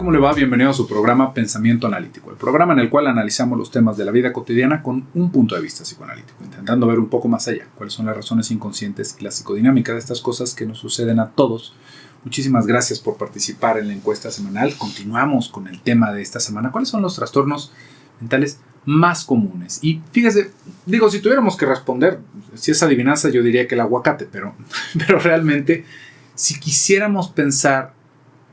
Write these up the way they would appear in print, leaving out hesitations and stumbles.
¿cómo le va? Bienvenido a su programa Pensamiento Analítico, el programa en el cual analizamos los temas de la vida cotidiana con un punto de vista psicoanalítico, intentando ver un poco más allá cuáles son las razones inconscientes y la psicodinámica de estas cosas que nos suceden a todos. Muchísimas gracias por participar en la encuesta semanal. Continuamos con el tema de esta semana. ¿Cuáles son los trastornos mentales más comunes? Y fíjese, si tuviéramos que responder, si es adivinanza, yo diría que el aguacate, pero realmente, si quisiéramos pensar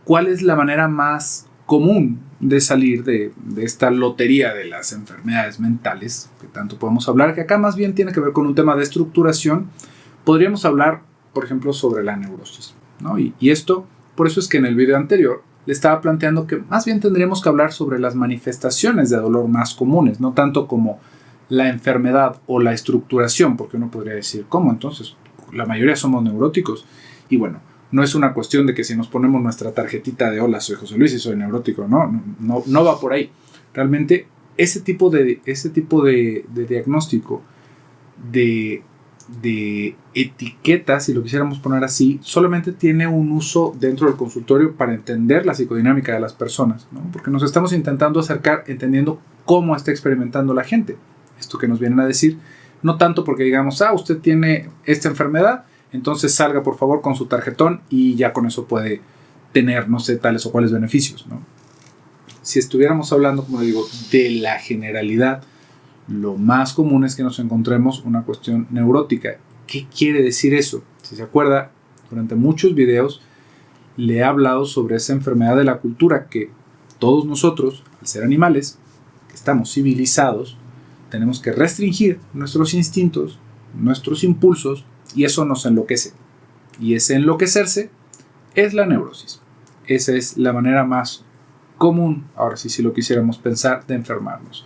cuál es la manera más común de salir de esta lotería de las enfermedades mentales, que tanto podemos hablar, que acá más bien tiene que ver con un tema de estructuración, podríamos hablar, por ejemplo, sobre la neurosis, ¿no? Y esto, por eso es que en el video anterior le estaba planteando que más bien tendríamos que hablar sobre las manifestaciones de dolor más comunes, no tanto como la enfermedad o la estructuración, porque uno podría decir, ¿cómo? Entonces, la mayoría somos neuróticos. Y bueno, no es una cuestión de que si nos ponemos nuestra tarjetita de hola, soy José Luis y soy neurótico, no va por ahí. Realmente ese tipo de diagnóstico, de etiqueta, si lo quisiéramos poner así, solamente tiene un uso dentro del consultorio para entender la psicodinámica de las personas, ¿no? Porque nos estamos intentando acercar entendiendo cómo está experimentando la gente. Esto que nos vienen a decir, no tanto porque digamos, usted tiene esta enfermedad, entonces salga por favor con su tarjetón y ya con eso puede tener, no sé, tales o cuales beneficios, ¿no? Si estuviéramos hablando, como digo, de la generalidad, lo más común es que nos encontremos una cuestión neurótica. ¿Qué quiere decir eso? Si se acuerda, durante muchos videos le he hablado sobre esa enfermedad de la cultura que todos nosotros, al ser animales, que estamos civilizados, tenemos que restringir nuestros instintos, nuestros impulsos, y eso nos enloquece. Y ese enloquecerse es la neurosis. Esa es la manera más común, ahora sí, si lo quisiéramos pensar, de enfermarnos.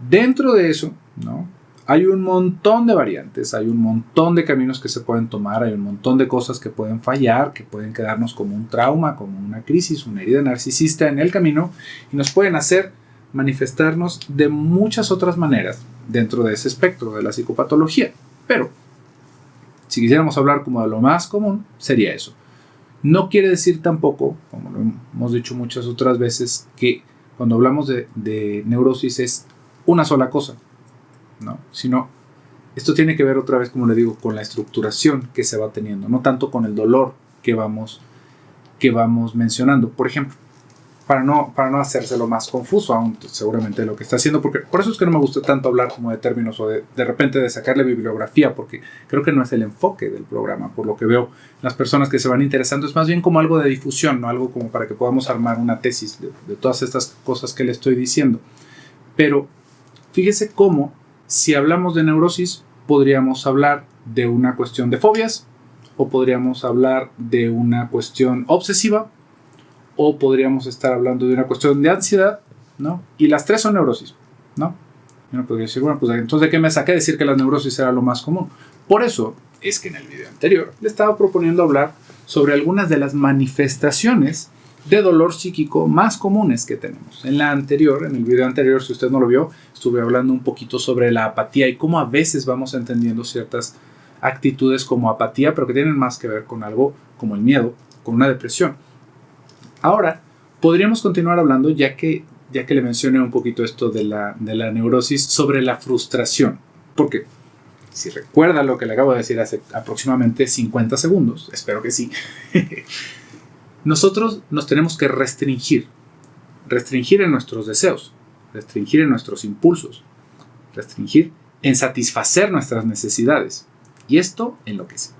Dentro de eso, ¿no?, hay un montón de variantes, hay un montón de caminos que se pueden tomar, hay un montón de cosas que pueden fallar, que pueden quedarnos como un trauma, como una crisis, una herida narcisista en el camino, y nos pueden hacer manifestarnos de muchas otras maneras dentro de ese espectro de la psicopatología. Pero si quisiéramos hablar como de lo más común, sería eso. No quiere decir tampoco, como lo hemos dicho muchas otras veces, que cuando hablamos de neurosis es una sola cosa, ¿no? Sino, esto tiene que ver otra vez, como le digo, con la estructuración que se va teniendo, no tanto con el dolor que vamos mencionando. Por ejemplo, para no hacérselo más confuso aún seguramente lo que está haciendo, porque por eso es que no me gusta tanto hablar como de términos o de repente de sacarle bibliografía, porque creo que no es el enfoque del programa. Por lo que veo, las personas que se van interesando es más bien como algo de difusión, no algo como para que podamos armar una tesis de todas estas cosas que le estoy diciendo. Pero fíjese cómo, si hablamos de neurosis, podríamos hablar de una cuestión de fobias, o podríamos hablar de una cuestión obsesiva, o podríamos estar hablando de una cuestión de ansiedad, ¿no? Y las tres son neurosis, ¿no? Y uno podría decir, bueno, pues entonces ¿de qué me saqué decir que la neurosis era lo más común? Por eso es que en el video anterior le estaba proponiendo hablar sobre algunas de las manifestaciones de dolor psíquico más comunes que tenemos. En el video anterior, si usted no lo vio, estuve hablando un poquito sobre la apatía y cómo a veces vamos entendiendo ciertas actitudes como apatía, pero que tienen más que ver con algo como el miedo, con una depresión. Ahora, podríamos continuar hablando, ya que le mencioné un poquito esto de la neurosis, sobre la frustración. Porque, si recuerda lo que le acabo de decir hace aproximadamente 50 segundos, espero que sí, nosotros nos tenemos que restringir en nuestros deseos, restringir en nuestros impulsos, restringir en satisfacer nuestras necesidades. Y esto enloquece.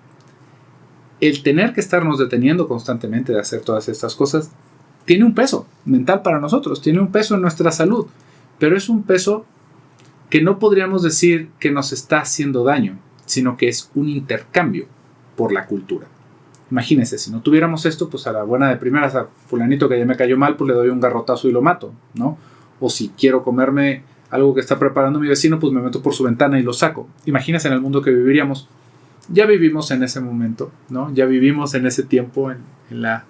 El tener que estarnos deteniendo constantemente de hacer todas estas cosas tiene un peso mental para nosotros, tiene un peso en nuestra salud, pero es un peso que no podríamos decir que nos está haciendo daño, sino que es un intercambio por la cultura. Imagínense, si no tuviéramos esto, pues a la buena de primeras, a fulanito que ya me cayó mal, pues le doy un garrotazo y lo mato, ¿no? O si quiero comerme algo que está preparando mi vecino, pues me meto por su ventana y lo saco. Imagínense en el mundo que viviríamos. Ya vivimos en ese momento, ¿no? Ya vivimos en ese tiempo, en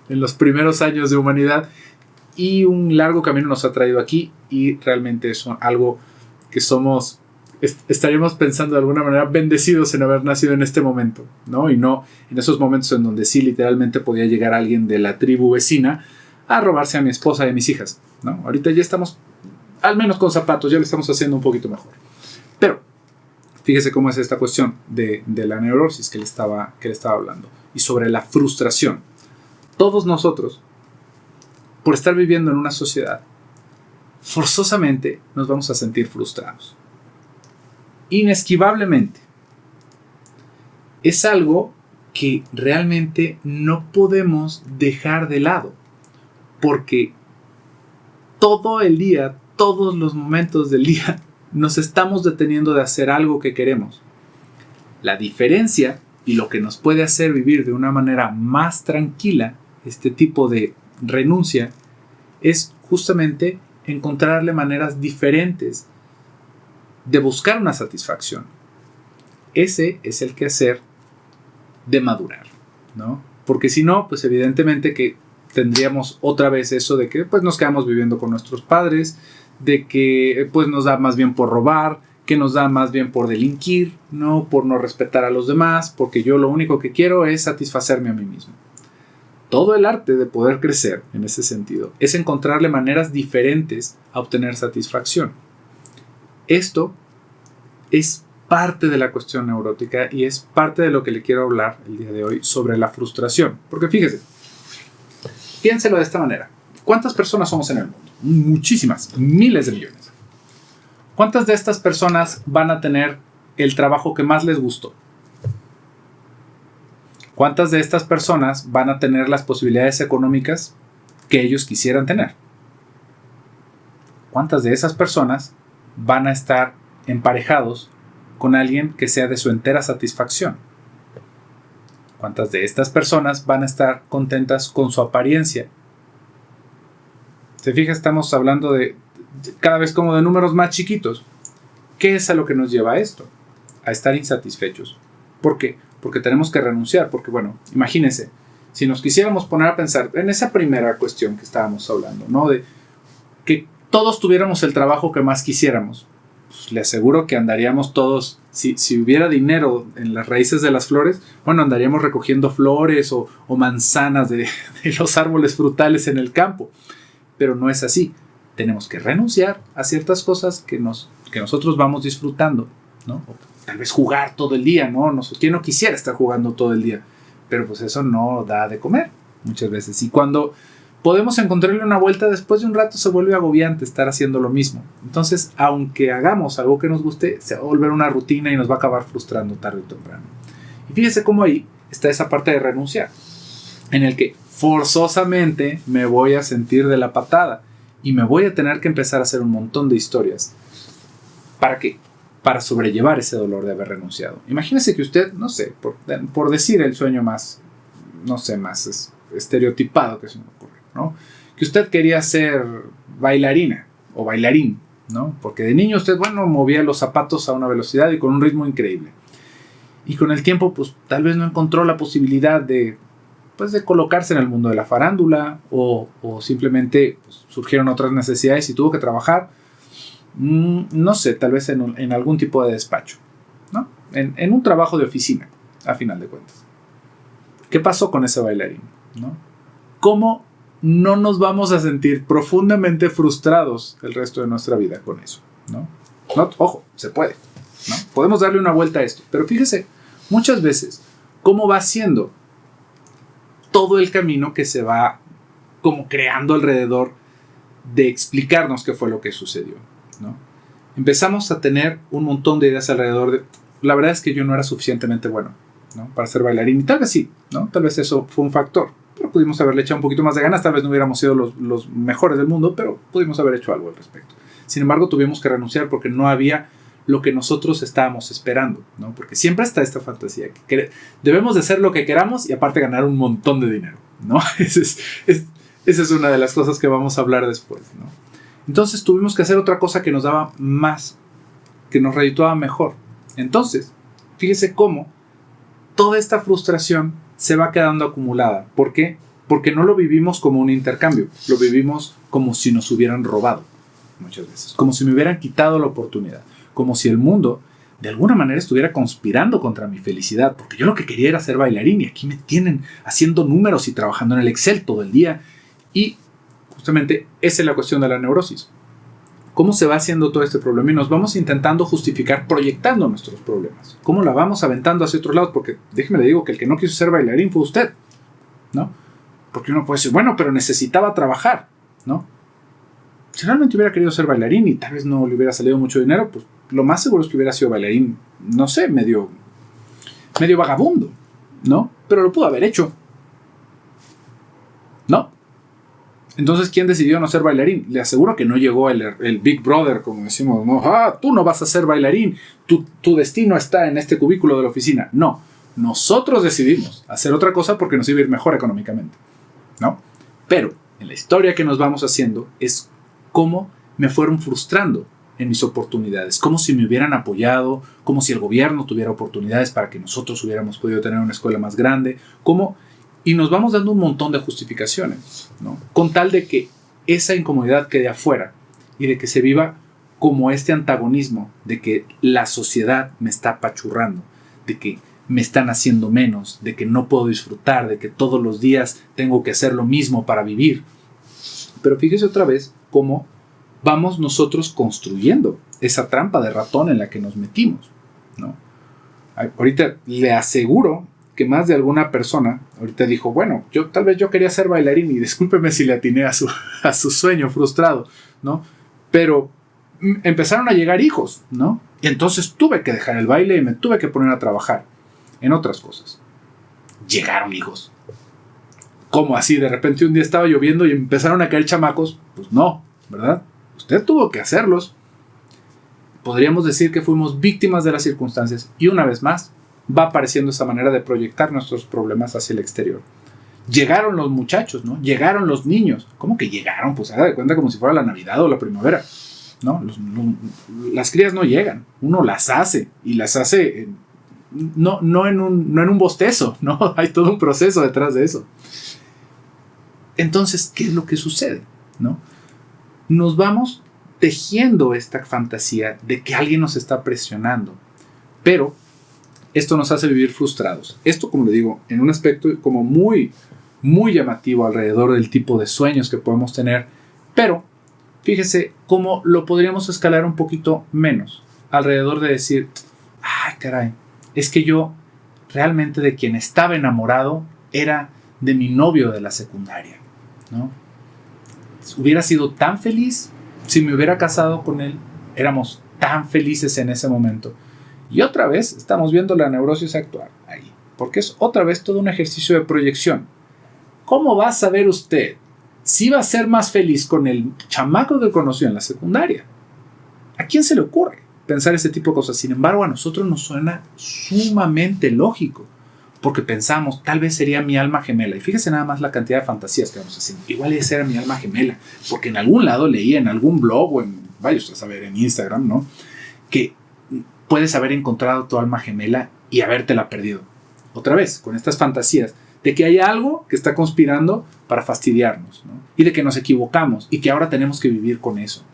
los primeros años de humanidad, y un largo camino nos ha traído aquí, y realmente es algo que estaríamos pensando de alguna manera bendecidos en haber nacido en este momento, ¿no? Y no en esos momentos en donde sí literalmente podía llegar alguien de la tribu vecina a robarse a mi esposa y a mis hijas, ¿no? Ahorita ya estamos, al menos con zapatos, ya lo estamos haciendo un poquito mejor. Pero fíjese cómo es esta cuestión de la neurosis que le estaba hablando y sobre la frustración. Todos nosotros, por estar viviendo en una sociedad, forzosamente nos vamos a sentir frustrados. Inesquivablemente. Es algo que realmente no podemos dejar de lado, porque todo el día, todos los momentos del día, nos estamos deteniendo de hacer algo que queremos. La diferencia y lo que nos puede hacer vivir de una manera más tranquila este tipo de renuncia es justamente encontrarle maneras diferentes de buscar una satisfacción. Ese es el quehacer de madurar, ¿no? Porque si no, pues evidentemente que tendríamos otra vez eso de que pues nos quedamos viviendo con nuestros padres, de que pues nos da más bien por robar, que nos da más bien por delinquir, ¿no? Por no respetar a los demás, porque yo lo único que quiero es satisfacerme a mí mismo. Todo el arte de poder crecer en ese sentido es encontrarle maneras diferentes a obtener satisfacción. Esto es parte de la cuestión neurótica y es parte de lo que le quiero hablar el día de hoy sobre la frustración. Porque fíjese, piénselo de esta manera. ¿Cuántas personas somos en el mundo? Muchísimas, miles de millones. ¿Cuántas de estas personas van a tener el trabajo que más les gustó? ¿Cuántas de estas personas van a tener las posibilidades económicas que ellos quisieran tener? ¿Cuántas de esas personas van a estar emparejados con alguien que sea de su entera satisfacción? ¿Cuántas de estas personas van a estar contentas con su apariencia? Se fija, estamos hablando de cada vez como de números más chiquitos. ¿Qué es a lo que nos lleva a esto? A estar insatisfechos. ¿Por qué? Porque tenemos que renunciar. Porque, bueno, imagínense, si nos quisiéramos poner a pensar en esa primera cuestión que estábamos hablando, ¿no? De que todos tuviéramos el trabajo que más quisiéramos. Pues le aseguro que andaríamos todos, si hubiera dinero en las raíces de las flores, bueno, andaríamos recogiendo flores o manzanas de los árboles frutales en el campo. Pero no es así. Tenemos que renunciar a ciertas cosas que nosotros vamos disfrutando, ¿no? O tal vez jugar todo el día, ¿no? ¿Quién no quisiera estar jugando todo el día? Pero pues eso no da de comer muchas veces. Y cuando podemos encontrarle una vuelta, después de un rato se vuelve agobiante estar haciendo lo mismo. Entonces, aunque hagamos algo que nos guste, se va a volver una rutina y nos va a acabar frustrando tarde o temprano. Y fíjese cómo ahí está esa parte de renunciar, en el que forzosamente me voy a sentir de la patada y me voy a tener que empezar a hacer un montón de historias. ¿Para qué? Para sobrellevar ese dolor de haber renunciado. Imagínese que usted, no sé, por decir el sueño más, no sé, más estereotipado que se me ocurre, ¿no? Que usted quería ser bailarina o bailarín, ¿no? Porque de niño usted, bueno, movía los zapatos a una velocidad y con un ritmo increíble. Y con el tiempo, pues, tal vez no encontró la posibilidad de colocarse en el mundo de la farándula o simplemente pues, surgieron otras necesidades y tuvo que trabajar, no sé, tal vez en algún tipo de despacho, ¿no? En un trabajo de oficina, a final de cuentas. ¿Qué pasó con ese bailarín, ¿no? ¿Cómo no nos vamos a sentir profundamente frustrados el resto de nuestra vida con eso, ¿no? Ojo, se puede, ¿no? Podemos darle una vuelta a esto, pero fíjese, muchas veces, cómo va siendo todo el camino que se va como creando alrededor de explicarnos qué fue lo que sucedió, ¿no? Empezamos a tener un montón de ideas alrededor de, la verdad es que yo no era suficientemente bueno, ¿no? Para ser bailarín, y tal vez sí, ¿no? Tal vez eso fue un factor, pero pudimos haberle echado un poquito más de ganas, tal vez no hubiéramos sido los mejores del mundo, pero pudimos haber hecho algo al respecto. Sin embargo, tuvimos que renunciar porque no había lo que nosotros estábamos esperando, ¿no? Porque siempre está esta fantasía que debemos de hacer lo que queramos y aparte ganar un montón de dinero, ¿no? Esa es una de las cosas que vamos a hablar después, ¿no? Entonces tuvimos que hacer otra cosa que nos daba más, que nos redituaba mejor. Entonces, fíjese cómo toda esta frustración se va quedando acumulada. ¿Por qué? Porque no lo vivimos como un intercambio, lo vivimos como si nos hubieran robado muchas veces, como si me hubieran quitado la oportunidad. Como si el mundo de alguna manera estuviera conspirando contra mi felicidad, porque yo lo que quería era ser bailarín y aquí me tienen haciendo números y trabajando en el Excel todo el día y justamente esa es la cuestión de la neurosis. ¿Cómo se va haciendo todo este problema? Y nos vamos intentando justificar proyectando nuestros problemas. ¿Cómo la vamos aventando hacia otros lados? Porque déjeme le digo que el que no quiso ser bailarín fue usted, ¿no? Porque uno puede decir, bueno, pero necesitaba trabajar, ¿no? Si realmente hubiera querido ser bailarín y tal vez no le hubiera salido mucho dinero, pues lo más seguro es que hubiera sido bailarín, no sé, medio vagabundo, ¿no? Pero lo pudo haber hecho, ¿no? Entonces, ¿quién decidió no ser bailarín? Le aseguro que no llegó el Big Brother, como decimos, ¿no? Tú no vas a ser bailarín, tu destino está en este cubículo de la oficina. No, nosotros decidimos hacer otra cosa porque nos iba a ir mejor económicamente, ¿no? Pero en la historia que nos vamos haciendo es cómo me fueron frustrando en mis oportunidades, como si me hubieran apoyado, como si el gobierno tuviera oportunidades para que nosotros hubiéramos podido tener una escuela más grande, y nos vamos dando un montón de justificaciones, ¿no? Con tal de que esa incomodidad quede afuera y de que se viva como este antagonismo de que la sociedad me está apachurrando, de que me están haciendo menos, de que no puedo disfrutar, de que todos los días tengo que hacer lo mismo para vivir. Pero fíjese otra vez cómo vamos nosotros construyendo esa trampa de ratón en la que nos metimos, ¿no? Ahorita le aseguro que más de alguna persona ahorita dijo, bueno, tal vez yo quería ser bailarín y discúlpeme si le atiné a su sueño frustrado, ¿no? Pero empezaron a llegar hijos, ¿no? Y entonces tuve que dejar el baile y me tuve que poner a trabajar en otras cosas. Llegaron hijos. ¿Cómo así? De repente un día estaba lloviendo y empezaron a caer chamacos. Pues no, ¿verdad? Usted tuvo que hacerlos. Podríamos decir que fuimos víctimas de las circunstancias y una vez más va apareciendo esa manera de proyectar nuestros problemas hacia el exterior. Llegaron los muchachos, ¿no? Llegaron los niños. ¿Cómo que llegaron? Pues haga de cuenta como si fuera la Navidad o la primavera, ¿no? Las crías no llegan. Uno las hace y las hace no en un bostezo, ¿no? Hay todo un proceso detrás de eso. Entonces, ¿qué es lo que sucede? ¿No? Nos vamos tejiendo esta fantasía de que alguien nos está presionando, pero esto nos hace vivir frustrados. Esto, como le digo, en un aspecto como muy, muy llamativo alrededor del tipo de sueños que podemos tener, pero fíjese cómo lo podríamos escalar un poquito menos, alrededor de decir, ay caray, es que yo realmente de quien estaba enamorado era de mi novio de la secundaria, ¿no? Hubiera sido tan feliz si me hubiera casado con él, éramos tan felices en ese momento. Y otra vez estamos viendo la neurosis actual ahí, porque es otra vez todo un ejercicio de proyección. ¿Cómo va a saber usted si va a ser más feliz con el chamaco que conoció en la secundaria? ¿A quién se le ocurre pensar ese tipo de cosas? Sin embargo, a nosotros nos suena sumamente lógico, porque pensamos, tal vez sería mi alma gemela. Y fíjese nada más la cantidad de fantasías que vamos haciendo. Igual esa era mi alma gemela, porque en algún lado leí, en algún blog o vaya usted a saber, en Instagram, ¿no? Que puedes haber encontrado tu alma gemela y habértela perdido. Otra vez, con estas fantasías de que hay algo que está conspirando para fastidiarnos, ¿no? Y de que nos equivocamos y que ahora tenemos que vivir con eso.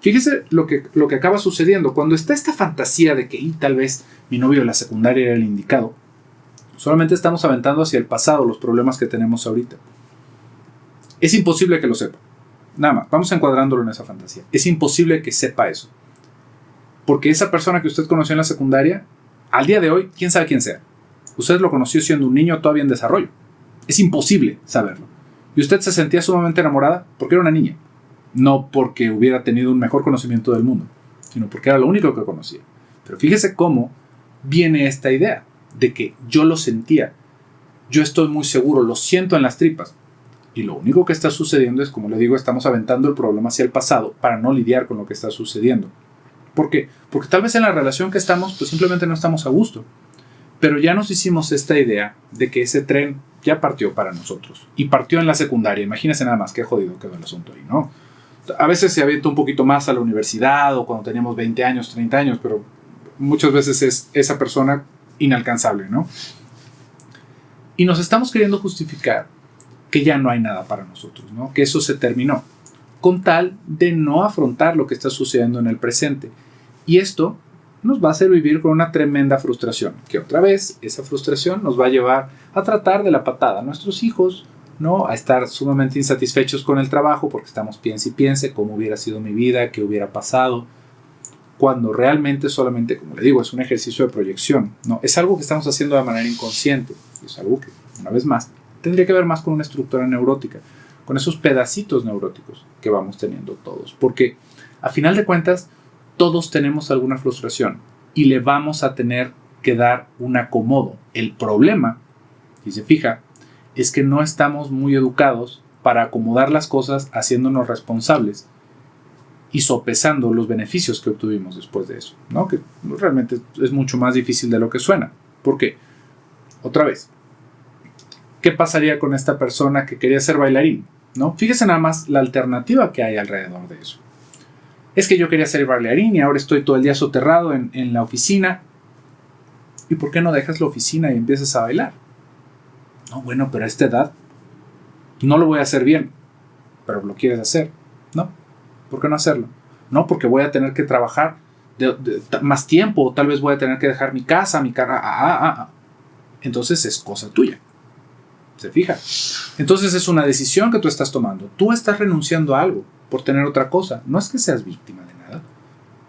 Fíjese lo que acaba sucediendo. Cuando está esta fantasía de que tal vez mi novio de la secundaria era el indicado, solamente estamos aventando hacia el pasado los problemas que tenemos ahorita. Es imposible que lo sepa. Nada más, vamos encuadrándolo en esa fantasía. Es imposible que sepa eso. Porque esa persona que usted conoció en la secundaria, al día de hoy, quién sabe quién sea. Usted lo conoció siendo un niño todavía en desarrollo. Es imposible saberlo. Y usted se sentía sumamente enamorada porque era una niña. No porque hubiera tenido un mejor conocimiento del mundo, sino porque era lo único que conocía. Pero fíjese cómo viene esta idea de que yo lo sentía. Yo estoy muy seguro, lo siento en las tripas. Y lo único que está sucediendo es, como le digo, estamos aventando el problema hacia el pasado para no lidiar con lo que está sucediendo. ¿Por qué? Porque tal vez en la relación que estamos, pues simplemente no estamos a gusto. Pero ya nos hicimos esta idea de que ese tren ya partió para nosotros. Y partió en la secundaria. Imagínense nada más qué jodido quedó el asunto ahí, ¿no? A veces se avienta un poquito más a la universidad o cuando teníamos 20 años, 30 años, pero muchas veces es esa persona inalcanzable, ¿no? Y nos estamos queriendo justificar que ya no hay nada para nosotros, ¿no? Que eso se terminó, con tal de no afrontar lo que está sucediendo en el presente. Y esto nos va a hacer vivir con una tremenda frustración, que otra vez esa frustración nos va a llevar a tratar de la patada a nuestros hijos ¿no? A estar sumamente insatisfechos con el trabajo porque estamos piense y piense cómo hubiera sido mi vida, qué hubiera pasado, cuando realmente solamente, como le digo, es un ejercicio de proyección, ¿no? Es algo que estamos haciendo de manera inconsciente, es algo que, una vez más, tendría que ver más con una estructura neurótica, con esos pedacitos neuróticos que vamos teniendo todos, porque a final de cuentas todos tenemos alguna frustración y le vamos a tener que dar un acomodo. El problema, si se fija, es que no estamos muy educados para acomodar las cosas haciéndonos responsables y sopesando los beneficios que obtuvimos después de eso, ¿no? Que realmente es mucho más difícil de lo que suena. ¿Por qué? Otra vez, ¿qué pasaría con esta persona que quería ser bailarín? ¿No? Fíjese nada más la alternativa que hay alrededor de eso. Es que yo quería ser bailarín y ahora estoy todo el día soterrado en la oficina. ¿Y por qué no dejas la oficina y empiezas a bailar? No, bueno, pero a esta edad no lo voy a hacer bien. Pero lo quieres hacer, ¿no? ¿Por qué no hacerlo? No, porque voy a tener que trabajar más tiempo, o tal vez voy a tener que dejar mi casa, mi carrera. Entonces es cosa tuya. ¿Se fija? Entonces es una decisión que tú estás tomando. Tú estás renunciando a algo por tener otra cosa. No es que seas víctima de nada,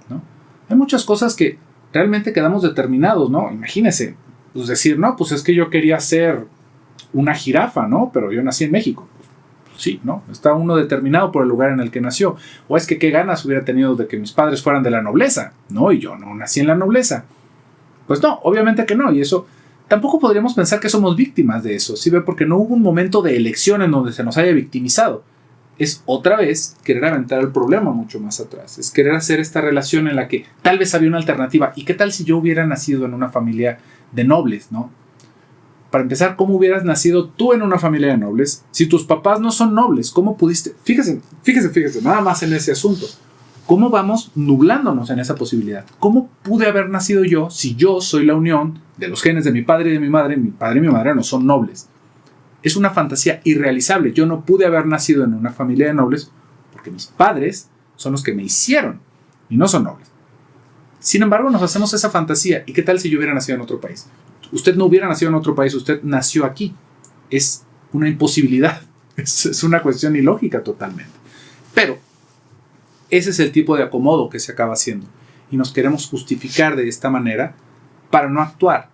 ¿no? Hay muchas cosas que realmente quedamos determinados, ¿no? Imagínese, pues decir, no, pues es que yo quería ser una jirafa, ¿no? Pero yo nací en México. Sí, ¿no? Está uno determinado por el lugar en el que nació. O es que qué ganas hubiera tenido de que mis padres fueran de la nobleza, ¿no? Y yo no nací en la nobleza. Pues no, obviamente que no. Y eso, tampoco podríamos pensar que somos víctimas de eso, ¿sí ve? Porque no hubo un momento de elección en donde se nos haya victimizado. Es otra vez querer aventar el problema mucho más atrás. Es querer hacer esta relación en la que tal vez había una alternativa. ¿Y qué tal si yo hubiera nacido en una familia de nobles, ¿no? Para empezar, ¿cómo hubieras nacido tú en una familia de nobles si tus papás no son nobles? ¿Cómo pudiste? Fíjese, nada más en ese asunto. ¿Cómo vamos nublándonos en esa posibilidad? ¿Cómo pude haber nacido yo si yo soy la unión de los genes de mi padre y de mi madre? Mi padre y mi madre no son nobles. Es una fantasía irrealizable. Yo no pude haber nacido en una familia de nobles porque mis padres son los que me hicieron y no son nobles. Sin embargo, nos hacemos esa fantasía. ¿Y qué tal si yo hubiera nacido en otro país? Usted no hubiera nacido en otro país, usted nació aquí. Es una imposibilidad. Es una cuestión ilógica totalmente. Pero ese es el tipo de acomodo que se acaba haciendo. Y nos queremos justificar de esta manera para no actuar,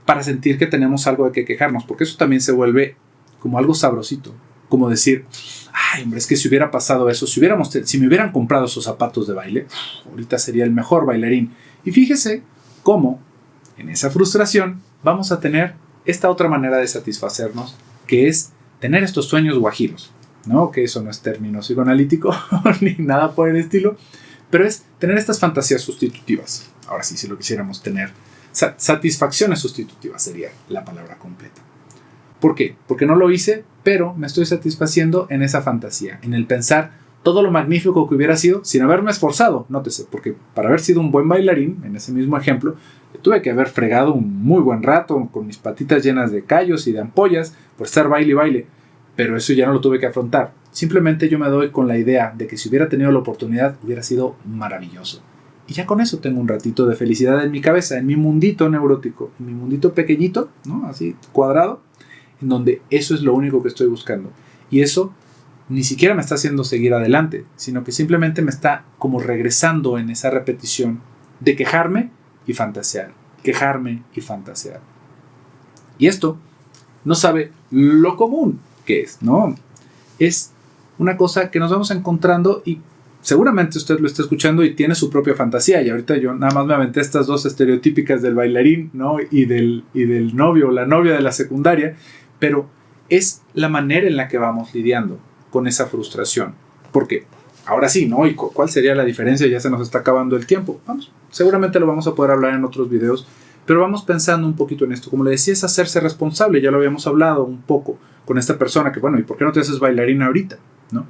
para sentir que tenemos algo de que quejarnos, porque eso también se vuelve como algo sabrosito. Como decir, ay, hombre, es que si hubiera pasado eso, si me hubieran comprado esos zapatos de baile, ahorita sería el mejor bailarín. Y fíjese cómo en esa frustración vamos a tener esta otra manera de satisfacernos, que es tener estos sueños guajiros, ¿no? Que eso no es término psicoanalítico ni nada por el estilo, pero es tener estas fantasías sustitutivas. Ahora sí, si lo quisiéramos tener, satisfacciones sustitutivas sería la palabra completa. ¿Por qué? Porque no lo hice, pero me estoy satisfaciendo en esa fantasía, en el pensar todo lo magnífico que hubiera sido sin haberme esforzado. Nótese, porque para haber sido un buen bailarín, en ese mismo ejemplo, tuve que haber fregado un muy buen rato con mis patitas llenas de callos y de ampollas por estar baile y baile, pero eso ya no lo tuve que afrontar. Simplemente yo me doy con la idea de que si hubiera tenido la oportunidad hubiera sido maravilloso. Y ya con eso tengo un ratito de felicidad en mi cabeza, en mi mundito neurótico, en mi mundito pequeñito, ¿no? Así cuadrado, en donde eso es lo único que estoy buscando. Y eso ni siquiera me está haciendo seguir adelante, sino que simplemente me está como regresando en esa repetición de quejarme y fantasear, quejarme y fantasear. Y esto no sabe lo común que es, ¿no? Es una cosa que nos vamos encontrando y seguramente usted lo está escuchando y tiene su propia fantasía. Y ahorita yo nada más me aventé estas dos estereotípicas del bailarín, ¿no? y del novio o la novia de la secundaria, pero es la manera en la que vamos lidiando con esa frustración. Porque ahora sí, ¿no? ¿Y cuál sería la diferencia? Ya se nos está acabando el tiempo. Vamos, seguramente lo vamos a poder hablar en otros videos, pero vamos pensando un poquito en esto. Como le decía, es hacerse responsable. Ya lo habíamos hablado un poco con esta persona que, bueno, ¿y por qué no te haces bailarina ahorita? ¿No?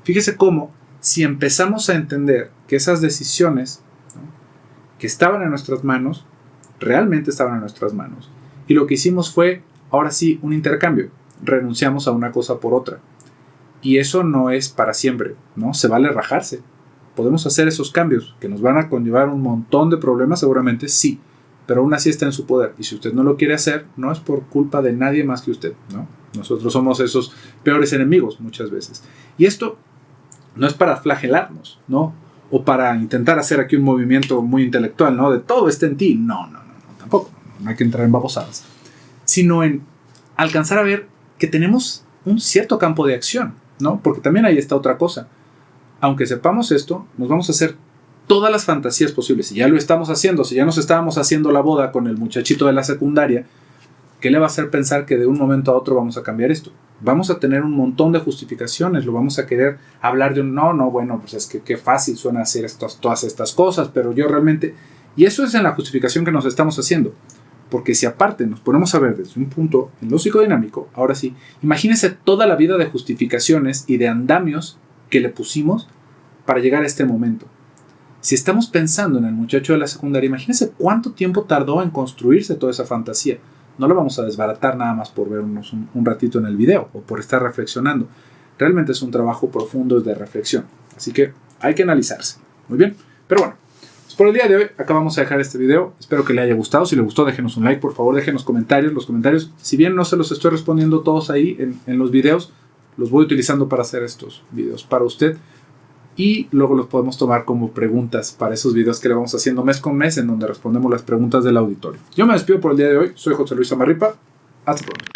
Fíjese cómo, si empezamos a entender que esas decisiones, ¿no?, que estaban en nuestras manos, realmente estaban en nuestras manos. Y lo que hicimos fue, ahora sí, un intercambio. Renunciamos a una cosa por otra. Y eso no es para siempre, ¿no? Se vale rajarse. Podemos hacer esos cambios que nos van a conllevar un montón de problemas, seguramente sí, pero aún así está en su poder. Y si usted no lo quiere hacer, no es por culpa de nadie más que usted, ¿no? Nosotros somos esos peores enemigos muchas veces. Y esto no es para flagelarnos, ¿no? O para intentar hacer aquí un movimiento muy intelectual, ¿no? De todo está en ti. No, tampoco. No hay que entrar en babosadas. Sino en alcanzar a ver que tenemos un cierto campo de acción, ¿no? Porque también ahí está otra cosa. Aunque sepamos esto, nos vamos a hacer todas las fantasías posibles. Si ya lo estamos haciendo, si ya nos estábamos haciendo la boda con el muchachito de la secundaria, ¿qué le va a hacer pensar que de un momento a otro vamos a cambiar esto? Vamos a tener un montón de justificaciones, lo vamos a querer hablar de un bueno, pues es que qué fácil suena hacer todas estas cosas, pero yo realmente... Y eso es en la justificación que nos estamos haciendo. Porque si aparte nos ponemos a ver desde un punto en lo psicodinámico, ahora sí, imagínense toda la vida de justificaciones y de andamios que le pusimos para llegar a este momento. Si estamos pensando en el muchacho de la secundaria, imagínense cuánto tiempo tardó en construirse toda esa fantasía. No lo vamos a desbaratar nada más por vernos un ratito en el video o por estar reflexionando. Realmente es un trabajo profundo de reflexión. Así que hay que analizarse. Muy bien. Pero bueno, pues por el día de hoy acá vamos a dejar este video. Espero que le haya gustado. Si le gustó, déjenos un like, por favor. Déjenos comentarios. Los comentarios, si bien no se los estoy respondiendo todos ahí en los videos, los voy utilizando para hacer estos videos para usted. Y luego los podemos tomar como preguntas para esos videos que le vamos haciendo mes con mes, en donde respondemos las preguntas del auditorio. Yo me despido por el día de hoy. Soy José Luis Amarripa. Hasta pronto.